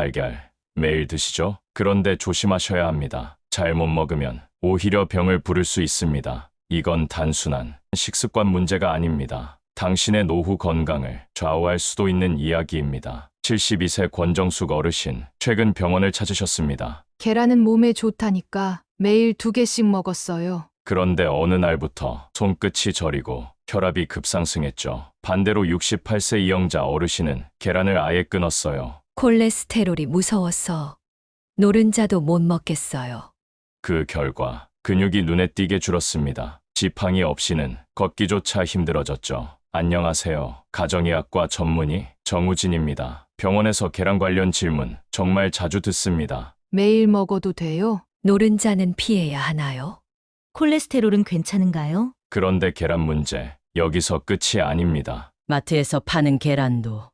달걀 매일 드시죠? 그런데 조심하셔야 합니다. 잘못 먹으면 오히려 병을 부를 수 있습니다. 이건 단순한 식습관 문제가 아닙니다. 당신의 노후 건강을 좌우할 수도 있는 이야기입니다. 72세 권정숙 어르신, 최근 병원을 찾으셨습니다. 계란은 몸에 좋다니까 매일 2개씩 먹었어요. 그런데 어느 날부터 손끝이 저리고 혈압이 급상승했죠. 반대로 68세 이영자 어르신은 계란을 아예 끊었어요. 콜레스테롤이 무서워서 노른자도 못 먹겠어요. 그 결과 근육이 눈에 띄게 줄었습니다. 지팡이 없이는 걷기조차 힘들어졌죠. 안녕하세요. 가정의학과 전문의 정우진입니다. 병원에서 계란 관련 질문 정말 자주 듣습니다. 매일 먹어도 돼요? 노른자는 피해야 하나요? 콜레스테롤은 괜찮은가요? 그런데 계란 문제, 여기서 끝이 아닙니다. 마트에서 파는 계란도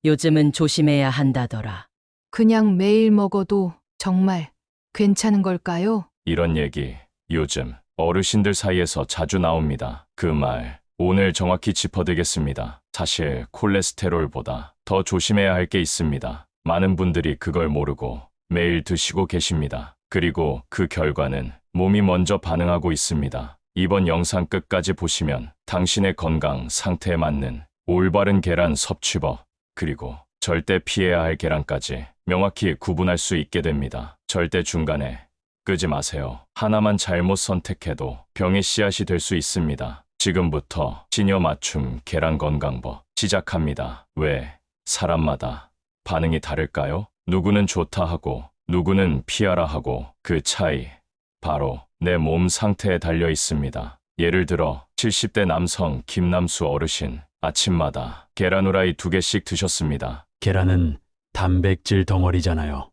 요즘은 조심해야 한다더라. 그냥 매일 먹어도 정말 괜찮은 걸까요? 이런 얘기 요즘 어르신들 사이에서 자주 나옵니다. 그 말 오늘 정확히 짚어드리겠습니다. 사실 콜레스테롤보다 더 조심해야 할 게 있습니다. 많은 분들이 그걸 모르고 매일 드시고 계십니다. 그리고 그 결과는 몸이 먼저 반응하고 있습니다. 이번 영상 끝까지 보시면 당신의 건강 상태에 맞는 올바른 계란 섭취법, 그리고 절대 피해야 할 계란까지 명확히 구분할 수 있게 됩니다. 절대 중간에 끄지 마세요. 하나만 잘못 선택해도 병의 씨앗이 될 수 있습니다. 지금부터 시녀 맞춤 계란 건강법 시작합니다. 왜 사람마다 반응이 다를까요? 누구는 좋다 하고 누구는 피하라 하고 그 차이 바로 내 몸 상태에 달려 있습니다. 예를 들어 70대 남성 김남수 어르신, 아침마다 계란 후라이 2개씩 드셨습니다. 계란은 단백질 덩어리잖아요.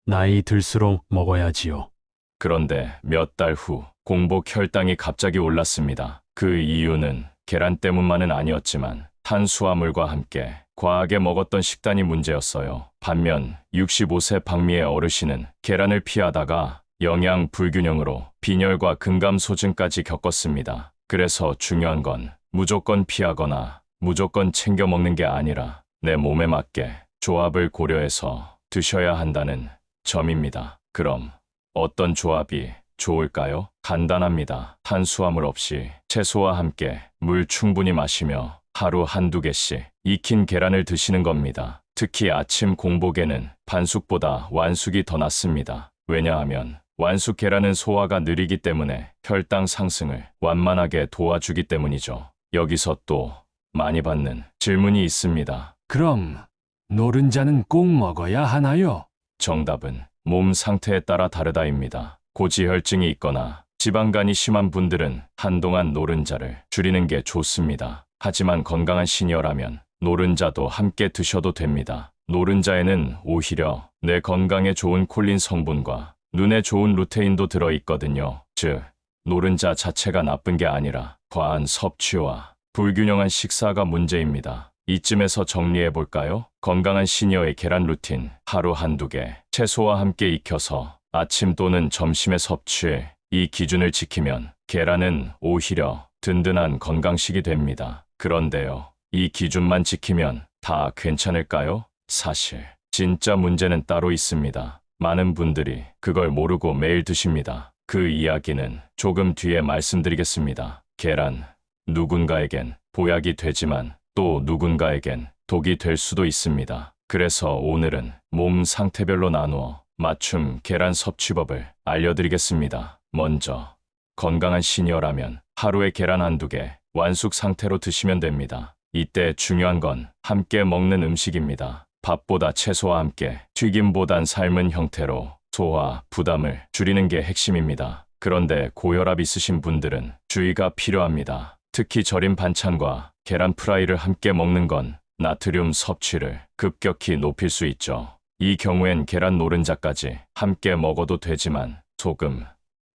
나이 들수록 먹어야지요. 그런데 몇 달 후 공복 혈당이 갑자기 올랐습니다. 그 이유는 계란 때문만은 아니었지만 탄수화물과 함께 과하게 먹었던 식단이 문제였어요. 반면 65세 박미애 어르신은 계란을 피하다가 영양 불균형으로 빈혈과 근감소증까지 겪었습니다. 그래서 중요한 건 무조건 피하거나 무조건 챙겨 먹는 게 아니라 내 몸에 맞게 조합을 고려해서 드셔야 한다는 점입니다. 그럼 어떤 조합이 좋을까요? 간단합니다. 탄수화물 없이 채소와 함께 물 충분히 마시며 하루 1~2개씩 익힌 계란을 드시는 겁니다. 특히 아침 공복에는 반숙보다 완숙이 더 낫습니다. 왜냐하면 완숙 계란은 소화가 느리기 때문에 혈당 상승을 완만하게 도와주기 때문이죠. 여기서 또 많이 받는 질문이 있습니다. 그럼 노른자는 꼭 먹어야 하나요? 정답은 몸 상태에 따라 다르다입니다. 고지혈증이 있거나 지방간이 심한 분들은 한동안 노른자를 줄이는 게 좋습니다. 하지만 건강한 시니어라면 노른자도 함께 드셔도 됩니다. 노른자에는 오히려 뇌 건강에 좋은 콜린 성분과 눈에 좋은 루테인도 들어있거든요. 즉, 노른자 자체가 나쁜 게 아니라 과한 섭취와 불균형한 식사가 문제입니다. 이쯤에서 정리해볼까요? 건강한 시니어의 계란 루틴, 하루 1~2개, 채소와 함께 익혀서 아침 또는 점심에 섭취해 이 기준을 지키면 계란은 오히려 든든한 건강식이 됩니다. 그런데요, 이 기준만 지키면 다 괜찮을까요? 사실 진짜 문제는 따로 있습니다. 많은 분들이 그걸 모르고 매일 드십니다. 그 이야기는 조금 뒤에 말씀드리겠습니다. 계란, 누군가에겐 보약이 되지만 또 누군가에겐 독이 될 수도 있습니다. 그래서 오늘은 몸 상태별로 나누어 맞춤 계란 섭취법을 알려드리겠습니다. 먼저 건강한 시니어라면 하루에 계란 1~2개 완숙 상태로 드시면 됩니다. 이때 중요한 건 함께 먹는 음식입니다. 밥보다 채소와 함께 튀김보단 삶은 형태로 소화 부담을 줄이는 게 핵심입니다. 그런데 고혈압 있으신 분들은 주의가 필요합니다. 특히 절인 반찬과 계란 프라이를 함께 먹는 건 나트륨 섭취를 급격히 높일 수 있죠. 이 경우엔 계란 노른자까지 함께 먹어도 되지만 소금,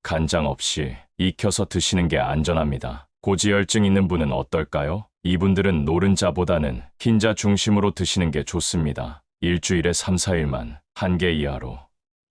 간장 없이 익혀서 드시는 게 안전합니다. 고지혈증 있는 분은 어떨까요? 이분들은 노른자보다는 흰자 중심으로 드시는 게 좋습니다. 일주일에 3~4일만 1개 이하로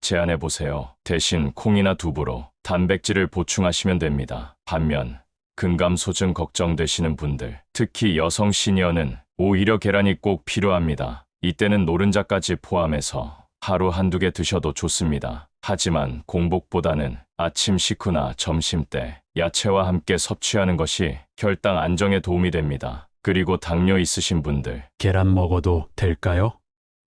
제한해보세요. 대신 콩이나 두부로 단백질을 보충하시면 됩니다. 반면 근감소증 걱정되시는 분들, 특히 여성 시니어는 오히려 계란이 꼭 필요합니다. 이때는 노른자까지 포함해서 하루 한두 개 드셔도 좋습니다. 하지만 공복보다는 아침 식후나 점심 때 야채와 함께 섭취하는 것이 혈당 안정에 도움이 됩니다. 그리고 당뇨 있으신 분들 계란 먹어도 될까요?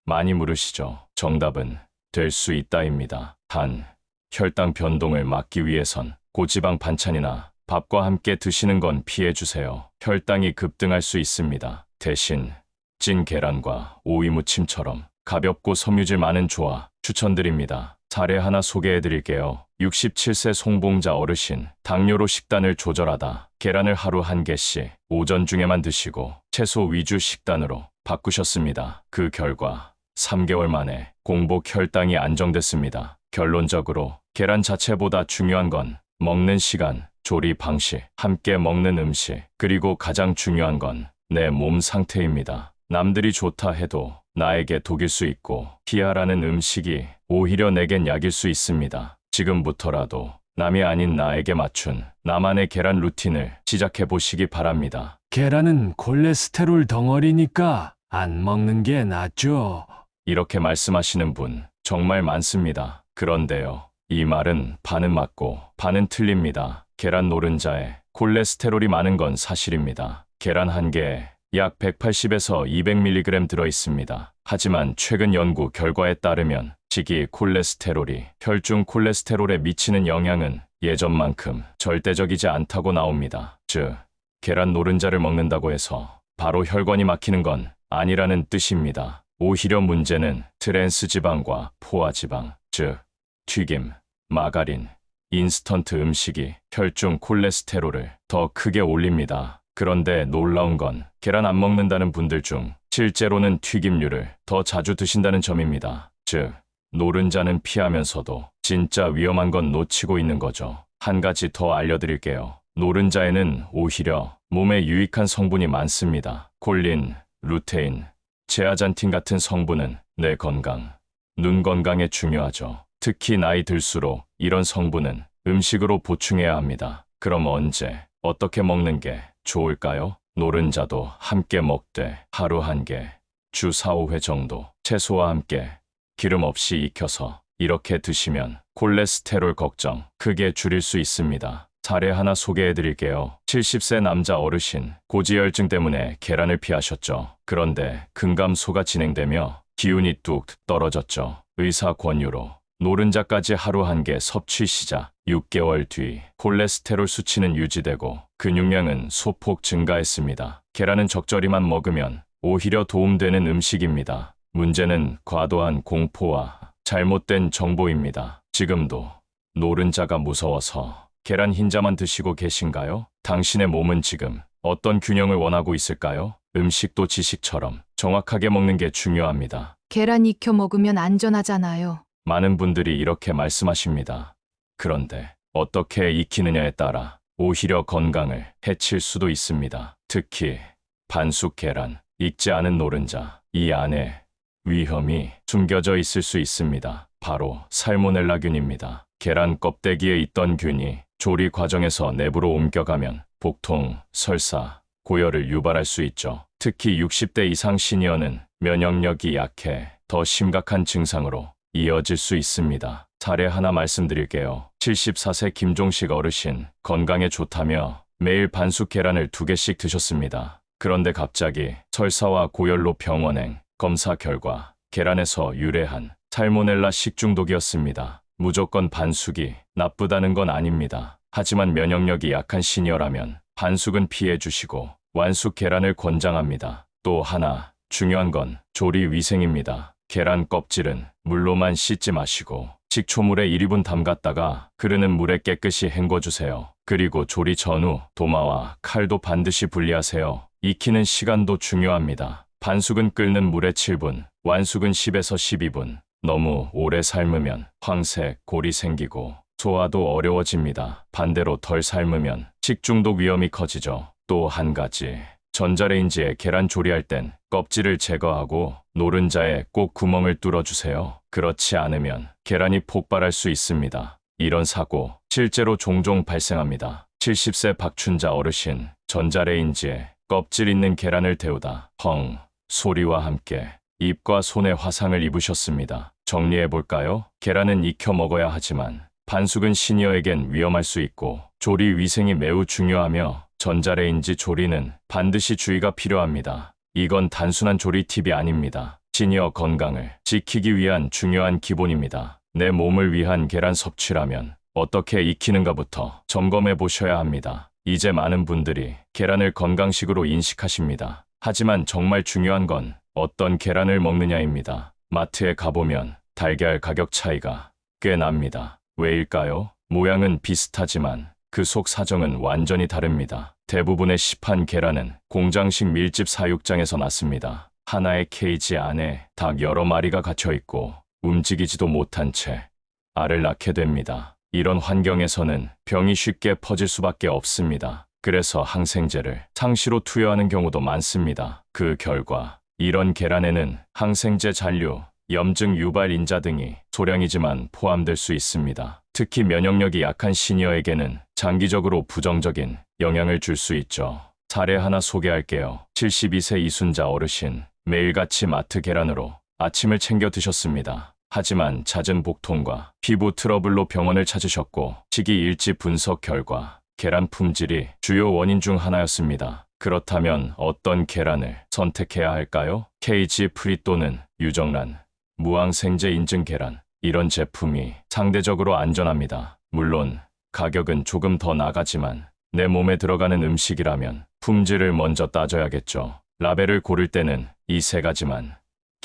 많이 물으시죠. 정답은 될 수 있다입니다. 단, 혈당 변동을 막기 위해선 고지방 반찬이나 밥과 함께 드시는 건 피해 주세요. 혈당이 급등할 수 있습니다. 대신 찐 계란과 오이 무침처럼 가볍고 섬유질 많은 조화 추천드립니다. 사례 하나 소개해 드릴게요. 67세 송봉자 어르신, 당뇨로 식단을 조절하다 계란을 하루 한 개씩 오전 중에만 드시고 채소 위주 식단으로 바꾸셨습니다. 그 결과 3개월 만에 공복 혈당이 안정됐습니다. 결론적으로 계란 자체보다 중요한 건 먹는 시간, 조리 방식, 함께 먹는 음식, 그리고 가장 중요한 건 내 몸 상태입니다. 남들이 좋다 해도 나에게 독일 수 있고 피하라는 음식이 오히려 내겐 약일 수 있습니다. 지금부터라도 남이 아닌 나에게 맞춘 나만의 계란 루틴을 시작해 보시기 바랍니다. 계란은 콜레스테롤 덩어리니까 안 먹는 게 낫죠. 이렇게 말씀하시는 분 정말 많습니다. 그런데요, 이 말은 반은 맞고 반은 틀립니다. 계란 노른자에 콜레스테롤이 많은 건 사실입니다. 계란 한 개에 약 180에서 200mg 들어 있습니다. 하지만 최근 연구 결과에 따르면 식이 콜레스테롤이 혈중 콜레스테롤에 미치는 영향은 예전만큼 절대적이지 않다고 나옵니다. 즉, 계란 노른자를 먹는다고 해서 바로 혈관이 막히는 건 아니라는 뜻입니다. 오히려 문제는 트랜스 지방과 포화 지방, 즉 튀김, 마가린, 인스턴트 음식이 혈중 콜레스테롤을 더 크게 올립니다. 그런데 놀라운 건 계란 안 먹는다는 분들 중 실제로는 튀김류를 더 자주 드신다는 점입니다. 즉, 노른자는 피하면서도 진짜 위험한 건 놓치고 있는 거죠. 한 가지 더 알려드릴게요. 노른자에는 오히려 몸에 유익한 성분이 많습니다. 콜린, 루테인, 제아잔틴 같은 성분은 뇌 건강, 눈 건강에 중요하죠. 특히 나이 들수록 이런 성분은 음식으로 보충해야 합니다. 그럼 언제, 어떻게 먹는 게 좋을까요? 노른자도 함께 먹되 하루 한 개, 주 4, 5회 정도 채소와 함께 기름 없이 익혀서 이렇게 드시면 콜레스테롤 걱정 크게 줄일 수 있습니다. 사례 하나 소개해 드릴게요. 70세 남자 어르신, 고지혈증 때문에 계란을 피하셨죠. 그런데 근감소가 진행되며 기운이 뚝 떨어졌죠. 의사 권유로 노른자까지 하루 한 개 섭취 시작. 6개월 뒤 콜레스테롤 수치는 유지되고 근육량은 소폭 증가했습니다. 계란은 적절히만 먹으면 오히려 도움되는 음식입니다. 문제는 과도한 공포와 잘못된 정보입니다. 지금도 노른자가 무서워서 계란 흰자만 드시고 계신가요? 당신의 몸은 지금 어떤 균형을 원하고 있을까요? 음식도 지식처럼 정확하게 먹는 게 중요합니다. 계란 익혀 먹으면 안전하잖아요. 많은 분들이 이렇게 말씀하십니다. 그런데 어떻게 익히느냐에 따라 오히려 건강을 해칠 수도 있습니다. 특히 반숙 계란, 익지 않은 노른자, 이 안에 위험이 숨겨져 있을 수 있습니다. 바로 살모넬라균입니다. 계란 껍데기에 있던 균이 조리 과정에서 내부로 옮겨가면 복통, 설사, 고열을 유발할 수 있죠. 특히 60대 이상 시니어는 면역력이 약해 더 심각한 증상으로 이어질 수 있습니다. 사례 하나 말씀드릴게요. 74세 김종식 어르신, 건강에 좋다며 매일 반숙 계란을 2개씩 드셨습니다. 그런데 갑자기 설사와 고열로 병원행, 검사 결과 계란에서 유래한 살모넬라 식중독이었습니다. 무조건 반숙이 나쁘다는 건 아닙니다. 하지만 면역력이 약한 시니어라면 반숙은 피해 주시고 완숙 계란을 권장합니다. 또 하나 중요한 건 조리 위생입니다. 계란 껍질은 물로만 씻지 마시고 식초물에 1~2분 담갔다가 흐르는 물에 깨끗이 헹궈주세요. 그리고 조리 전후 도마와 칼도 반드시 분리하세요. 익히는 시간도 중요합니다. 반숙은 끓는 물에 7분, 완숙은 10에서 12분. 너무 오래 삶으면 황색, 골이 생기고 소화도 어려워집니다. 반대로 덜 삶으면 식중독 위험이 커지죠. 또 한 가지, 전자레인지에 계란 조리할 땐 껍질을 제거하고 노른자에 꼭 구멍을 뚫어주세요. 그렇지 않으면 계란이 폭발할 수 있습니다. 이런 사고 실제로 종종 발생합니다. 70세 박춘자 어르신, 전자레인지에 껍질 있는 계란을 데우다 펑 소리와 함께 입과 손에 화상을 입으셨습니다. 정리해 볼까요? 계란은 익혀 먹어야 하지만 반숙은 시니어에겐 위험할 수 있고 조리 위생이 매우 중요하며 전자레인지 조리는 반드시 주의가 필요합니다. 이건 단순한 조리 팁이 아닙니다. 시니어 건강을 지키기 위한 중요한 기본입니다. 내 몸을 위한 계란 섭취라면 어떻게 익히는가부터 점검해 보셔야 합니다. 이제 많은 분들이 계란을 건강식으로 인식하십니다. 하지만 정말 중요한 건 어떤 계란을 먹느냐입니다. 마트에 가보면 달걀 가격 차이가 꽤 납니다. 왜일까요? 모양은 비슷하지만 그 속 사정은 완전히 다릅니다. 대부분의 시판 계란은 공장식 밀집 사육장에서 났습니다. 하나의 케이지 안에 닭 여러 마리가 갇혀 있고 움직이지도 못한 채 알을 낳게 됩니다. 이런 환경에서는 병이 쉽게 퍼질 수밖에 없습니다. 그래서 항생제를 상시로 투여하는 경우도 많습니다. 그 결과 이런 계란에는 항생제 잔류, 염증 유발 인자 등이 소량이지만 포함될 수 있습니다. 특히 면역력이 약한 시니어에게는 장기적으로 부정적인 영향을 줄 수 있죠. 사례 하나 소개할게요. 72세 이순자 어르신, 매일같이 마트 계란으로 아침을 챙겨 드셨습니다. 하지만 잦은 복통과 피부 트러블로 병원을 찾으셨고 식이 일지 분석 결과 계란 품질이 주요 원인 중 하나였습니다. 그렇다면 어떤 계란을 선택해야 할까요? 케이지 프리 또는 유정란, 무항생제 인증 계란, 이런 제품이 상대적으로 안전합니다. 물론 가격은 조금 더 나가지만 내 몸에 들어가는 음식이라면 품질을 먼저 따져야겠죠. 라벨을 고를 때는 이 세 가지만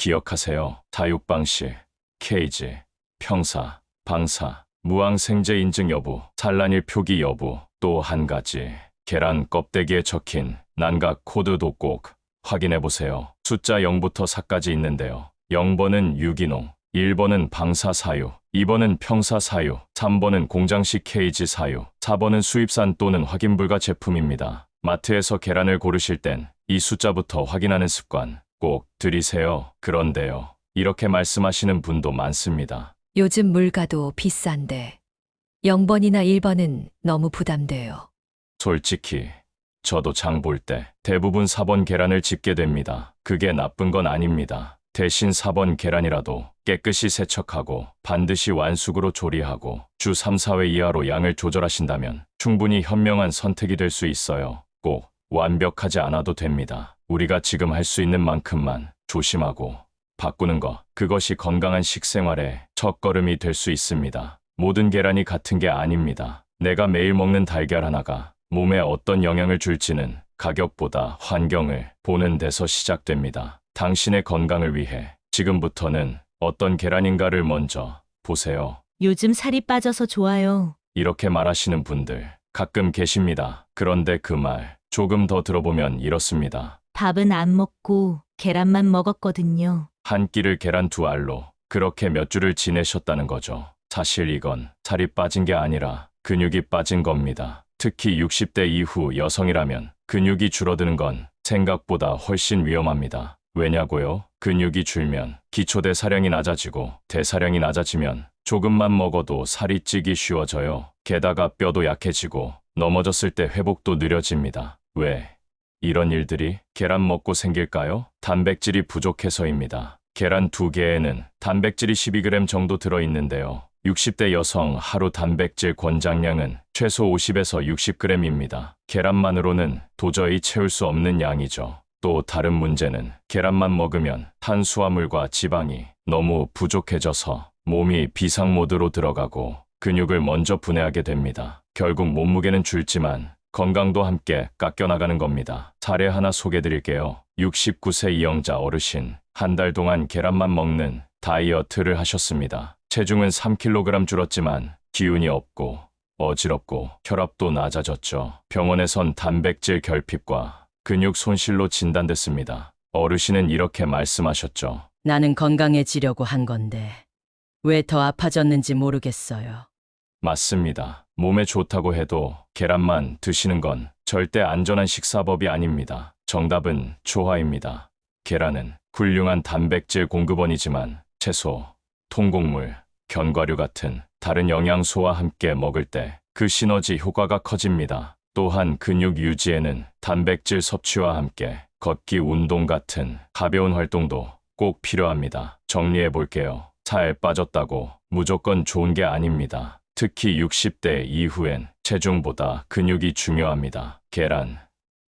기억하세요. 사육 방식, 케이지, 평사, 방사, 무항생제 인증 여부, 산란일 표기 여부, 또 한 가지 계란 껍데기에 적힌 난각 코드도 꼭 확인해 보세요. 숫자 0부터 4까지 있는데요. 0번은 유기농, 1번은 방사 사유, 2번은 평사 사유, 3번은 공장식 케이지 사유, 4번은 수입산 또는 확인 불가 제품입니다. 마트에서 계란을 고르실 땐 이 숫자부터 확인하는 습관 꼭 들이세요. 그런데요, 이렇게 말씀하시는 분도 많습니다. 요즘 물가도 비싼데 0번이나 1번은 너무 부담돼요. 솔직히 저도 장 볼 때 대부분 4번 계란을 집게 됩니다. 그게 나쁜 건 아닙니다. 대신 4번 계란이라도 깨끗이 세척하고 반드시 완숙으로 조리하고 주 3, 4회 이하로 양을 조절하신다면 충분히 현명한 선택이 될 수 있어요. 꼭 완벽하지 않아도 됩니다. 우리가 지금 할 수 있는 만큼만 조심하고 바꾸는 것, 그것이 건강한 식생활의 첫걸음이 될 수 있습니다. 모든 계란이 같은 게 아닙니다. 내가 매일 먹는 달걀 하나가 몸에 어떤 영향을 줄지는 가격보다 환경을 보는 데서 시작됩니다. 당신의 건강을 위해 지금부터는 어떤 계란인가를 먼저 보세요. 요즘 살이 빠져서 좋아요. 이렇게 말하시는 분들 가끔 계십니다. 그런데 그 말 조금 더 들어보면 이렇습니다. 밥은 안 먹고 계란만 먹었거든요. 한 끼를 계란 2알로 그렇게 몇 주를 지내셨다는 거죠. 사실 이건 살이 빠진 게 아니라 근육이 빠진 겁니다. 특히 60대 이후 여성이라면 근육이 줄어드는 건 생각보다 훨씬 위험합니다. 왜냐고요? 근육이 줄면 기초대사량이 낮아지고 대사량이 낮아지면 조금만 먹어도 살이 찌기 쉬워져요. 게다가 뼈도 약해지고 넘어졌을 때 회복도 느려집니다. 왜 이런 일들이 계란 먹고 생길까요? 단백질이 부족해서입니다. 계란 2개에는 단백질이 12g 정도 들어있는데요. 60대 여성 하루 단백질 권장량은 최소 50에서 60g입니다. 계란만으로는 도저히 채울 수 없는 양이죠. 또 다른 문제는 계란만 먹으면 탄수화물과 지방이 너무 부족해져서 몸이 비상 모드로 들어가고 근육을 먼저 분해하게 됩니다. 결국 몸무게는 줄지만 건강도 함께 깎여나가는 겁니다. 사례 하나 소개드릴게요. 69세 이영자 어르신, 한 달 동안 계란만 먹는 다이어트를 하셨습니다. 체중은 3kg 줄었지만 기운이 없고 어지럽고 혈압도 낮아졌죠. 병원에선 단백질 결핍과 근육 손실로 진단됐습니다. 어르신은 이렇게 말씀하셨죠. 나는 건강해지려고 한 건데 왜 더 아파졌는지 모르겠어요. 맞습니다. 몸에 좋다고 해도 계란만 드시는 건 절대 안전한 식사법이 아닙니다. 정답은 조화입니다. 계란은 훌륭한 단백질 공급원이지만 채소, 통곡물, 견과류 같은 다른 영양소와 함께 먹을 때 그 시너지 효과가 커집니다. 또한 근육 유지에는 단백질 섭취와 함께 걷기 운동 같은 가벼운 활동도 꼭 필요합니다. 정리해 볼게요. 살 빠졌다고 무조건 좋은 게 아닙니다. 특히 60대 이후엔 체중보다 근육이 중요합니다. 계란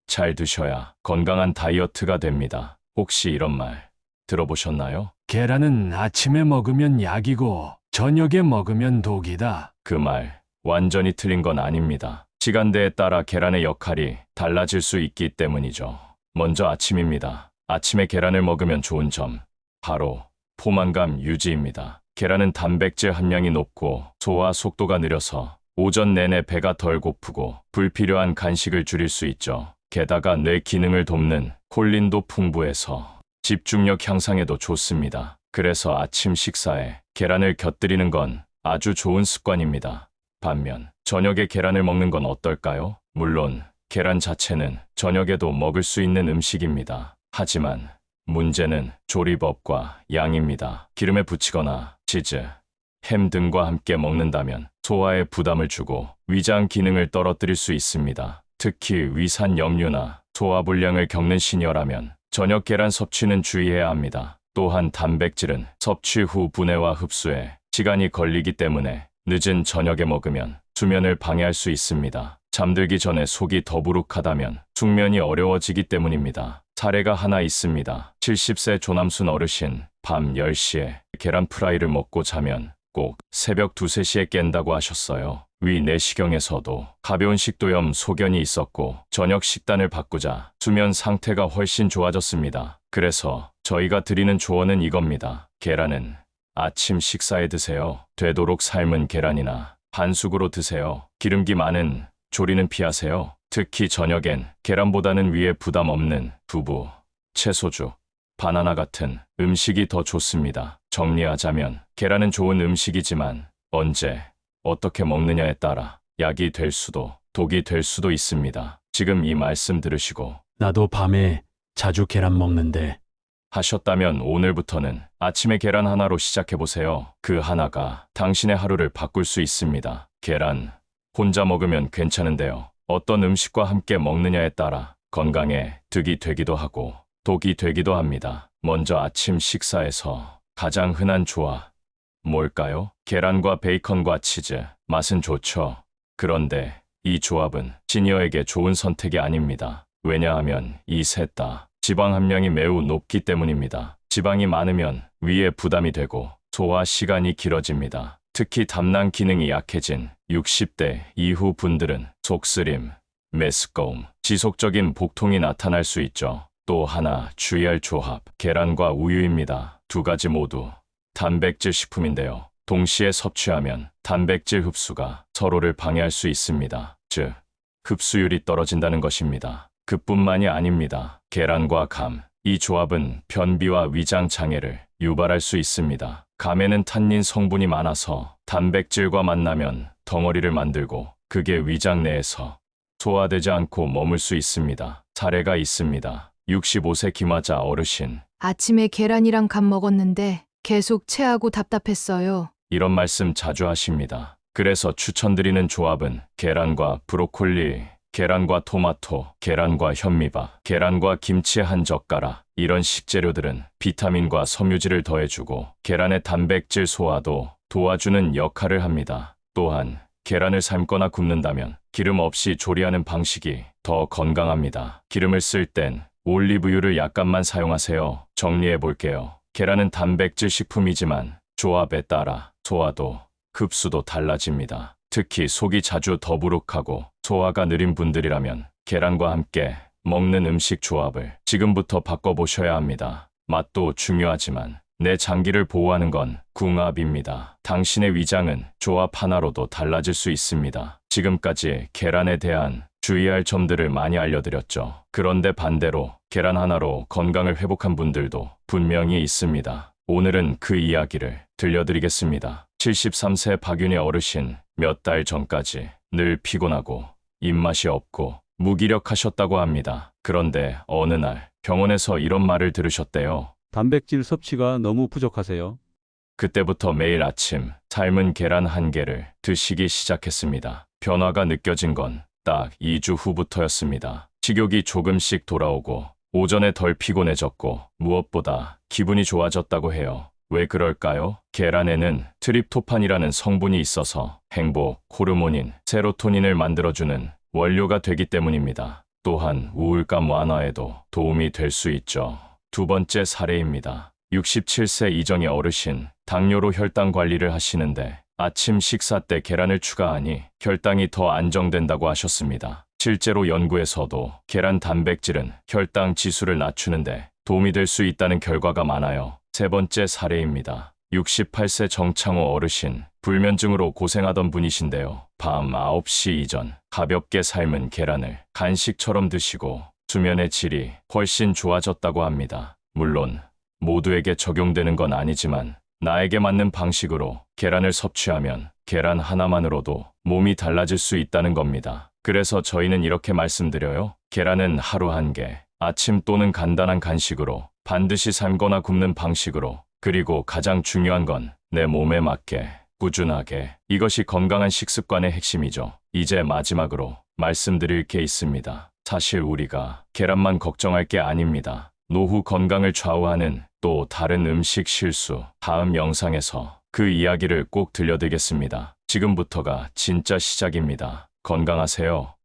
잘 드셔야 건강한 다이어트가 됩니다. 혹시 이런 말 들어보셨나요? 계란은 아침에 먹으면 약이고 저녁에 먹으면 독이다. 그 말 완전히 틀린 건 아닙니다. 시간대에 따라 계란의 역할이 달라질 수 있기 때문이죠. 먼저 아침입니다. 아침에 계란을 먹으면 좋은 점, 바로 포만감 유지입니다. 계란은 단백질 함량이 높고 소화 속도가 느려서 오전 내내 배가 덜 고프고 불필요한 간식을 줄일 수 있죠. 게다가 뇌 기능을 돕는 콜린도 풍부해서 집중력 향상에도 좋습니다. 그래서 아침 식사에 계란을 곁들이는 건 아주 좋은 습관입니다. 반면 저녁에 계란을 먹는 건 어떨까요? 물론 계란 자체는 저녁에도 먹을 수 있는 음식입니다. 하지만 문제는 조리법과 양입니다. 기름에 부치거나 치즈, 햄 등과 함께 먹는다면 소화에 부담을 주고 위장 기능을 떨어뜨릴 수 있습니다. 특히 위산 역류나 소화불량을 겪는 시니어라면 저녁 계란 섭취는 주의해야 합니다. 또한 단백질은 섭취 후 분해와 흡수에 시간이 걸리기 때문에 늦은 저녁에 먹으면 수면을 방해할 수 있습니다. 잠들기 전에 속이 더부룩하다면 숙면이 어려워지기 때문입니다. 사례가 하나 있습니다. 70세 조남순 어르신, 밤 10시에 계란 프라이를 먹고 자면 꼭 새벽 2, 3시에 깬다고 하셨어요. 위 내시경에서도 가벼운 식도염 소견이 있었고 저녁 식단을 바꾸자 수면 상태가 훨씬 좋아졌습니다. 그래서 저희가 드리는 조언은 이겁니다. 계란은 아침 식사에 드세요. 되도록 삶은 계란이나 반숙으로 드세요. 기름기 많은 조리는 피하세요. 특히 저녁엔 계란보다는 위에 부담 없는 두부, 채소죽, 바나나 같은 음식이 더 좋습니다. 정리하자면 계란은 좋은 음식이지만 언제, 어떻게 먹느냐에 따라 약이 될 수도 독이 될 수도 있습니다. 지금 이 말씀 들으시고 나도 밤에 자주 계란 먹는데 하셨다면 오늘부터는 아침에 계란 하나로 시작해보세요. 그 하나가 당신의 하루를 바꿀 수 있습니다. 계란 혼자 먹으면 괜찮은데요. 어떤 음식과 함께 먹느냐에 따라 건강에 득이 되기도 하고 독이 되기도 합니다. 먼저 아침 식사에서 가장 흔한 조합 뭘까요? 계란과 베이컨과 치즈. 맛은 좋죠. 그런데 이 조합은 시니어에게 좋은 선택이 아닙니다. 왜냐하면 이 셋 다 지방 함량이 매우 높기 때문입니다. 지방이 많으면 위에 부담이 되고 소화 시간이 길어집니다. 특히 담낭 기능이 약해진 60대 이후 분들은 속쓰림, 메스꺼움, 지속적인 복통이 나타날 수 있죠. 또 하나 주의할 조합, 계란과 우유입니다. 두 가지 모두 단백질 식품인데요. 동시에 섭취하면 단백질 흡수가 서로를 방해할 수 있습니다. 즉, 흡수율이 떨어진다는 것입니다. 그뿐만이 아닙니다. 계란과 감, 이 조합은 변비와 위장 장애를 유발할 수 있습니다. 감에는 탄닌 성분이 많아서 단백질과 만나면 덩어리를 만들고 그게 위장 내에서 소화되지 않고 머물 수 있습니다. 사례가 있습니다. 65세 김화자 어르신. 아침에 계란이랑 감 먹었는데 계속 체하고 답답했어요. 이런 말씀 자주 하십니다. 그래서 추천드리는 조합은 계란과 브로콜리, 계란과 토마토, 계란과 현미밥, 계란과 김치 한 젓가락. 이런 식재료들은 비타민과 섬유질을 더해주고 계란의 단백질 소화도 도와주는 역할을 합니다. 또한 계란을 삶거나 굽는다면 기름 없이 조리하는 방식이 더 건강합니다. 기름을 쓸 땐 올리브유를 약간만 사용하세요. 정리해 볼게요. 계란은 단백질 식품이지만 조합에 따라 소화도 흡수도 달라집니다. 특히 속이 자주 더부룩하고 소화가 느린 분들이라면 계란과 함께 먹는 음식 조합을 지금부터 바꿔보셔야 합니다. 맛도 중요하지만 내 장기를 보호하는 건 궁합입니다. 당신의 위장은 조합 하나로도 달라질 수 있습니다. 지금까지 계란에 대한 주의할 점들을 많이 알려드렸죠. 그런데 반대로 계란 하나로 건강을 회복한 분들도 분명히 있습니다. 오늘은 그 이야기를 들려드리겠습니다. 73세 박윤희 어르신, 몇 달 전까지 늘 피곤하고 입맛이 없고 무기력하셨다고 합니다. 그런데 어느 날 병원에서 이런 말을 들으셨대요. 단백질 섭취가 너무 부족하세요. 그때부터 매일 아침 삶은 계란 한 개를 드시기 시작했습니다. 변화가 느껴진 건 딱 2주 후부터였습니다. 식욕이 조금씩 돌아오고 오전에 덜 피곤해졌고 무엇보다 기분이 좋아졌다고 해요. 왜 그럴까요? 계란에는 트립토판이라는 성분이 있어서 행복, 호르몬인 세로토닌을 만들어주는 원료가 되기 때문입니다. 또한 우울감 완화에도 도움이 될 수 있죠. 두 번째 사례입니다. 67세 이정의 어르신, 당뇨로 혈당 관리를 하시는데 아침 식사 때 계란을 추가하니 혈당이 더 안정된다고 하셨습니다. 실제로 연구에서도 계란 단백질은 혈당 지수를 낮추는데 도움이 될 수 있다는 결과가 많아요. 세 번째 사례입니다. 68세 정창호 어르신, 불면증으로 고생하던 분이신데요. 밤 9시 이전 가볍게 삶은 계란을 간식처럼 드시고 수면의 질이 훨씬 좋아졌다고 합니다. 물론 모두에게 적용되는 건 아니지만 나에게 맞는 방식으로 계란을 섭취하면 계란 하나만으로도 몸이 달라질 수 있다는 겁니다. 그래서 저희는 이렇게 말씀드려요. 계란은 하루 한 개, 아침 또는 간단한 간식으로 반드시 삶거나 굽는 방식으로, 그리고 가장 중요한 건 내 몸에 맞게 꾸준하게. 이것이 건강한 식습관의 핵심이죠. 이제 마지막으로 말씀드릴 게 있습니다. 사실 우리가 계란만 걱정할 게 아닙니다. 노후 건강을 좌우하는 또 다른 음식 실수, 다음 영상에서 그 이야기를 꼭 들려드리겠습니다. 지금부터가 진짜 시작입니다. 건강하세요.